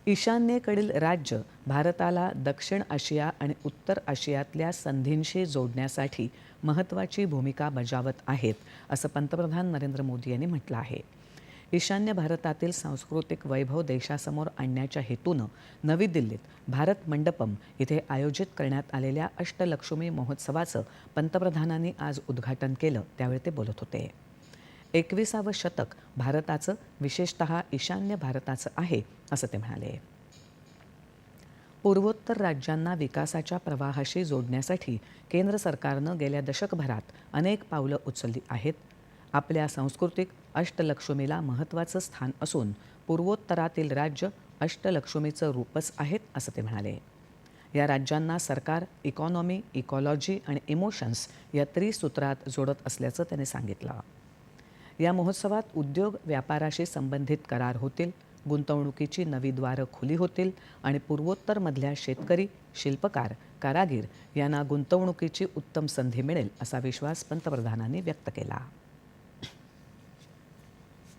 ईशान्येकडील राज्य भारताला दक्षिण आशिया आणि उत्तर आशियातल्या संधींशी जोडण्यासाठी महत्त्वाची भूमिका बजावत आहेत, असं पंतप्रधान नरेंद्र मोदी यांनी म्हटलं आहे. ईशान्य भारतातील सांस्कृतिक वैभव देशासमोर आणण्याच्या हेतूनं नवी दिल्लीत भारत मंडपम इथे आयोजित करण्यात आलेल्या अष्टलक्ष्मी महोत्सवाचं पंतप्रधानांनी आज उद्घाटन केलं. त्यावेळी ते बोलत होते. 21वं शतक भारताचं, विशेषतः ईशान्य भारताचं आहे, असं ते म्हणाले. पूर्वोत्तर राज्यांना विकासाच्या प्रवाहाशी जोडण्यासाठी केंद्र सरकारनं गेल्या दशकभरात अनेक पावलं उचलली आहेत. आपल्या सांस्कृतिक अष्टलक्ष्मीला महत्त्वाचं स्थान असून पूर्वोत्तरातील राज्य अष्टलक्ष्मीचं रूपच आहेत, असं ते म्हणाले. या राज्यांना सरकार इकॉनॉमी, इकॉलॉजी आणि इमोशन्स या त्रिसूत्रात जोडत असल्याचं त्यांनी सांगितलं. या महोत्सवात उद्योग व्यापाराशी संबंधित करार होतील, गुंतवणुकीची नवी द्वारं खुली होतील आणि पूर्वोत्तरमधल्या शेतकरी, शिल्पकार, कारागीर यांना गुंतवणुकीची उत्तम संधी मिळेल, असा विश्वास पंतप्रधानांनी व्यक्त केला.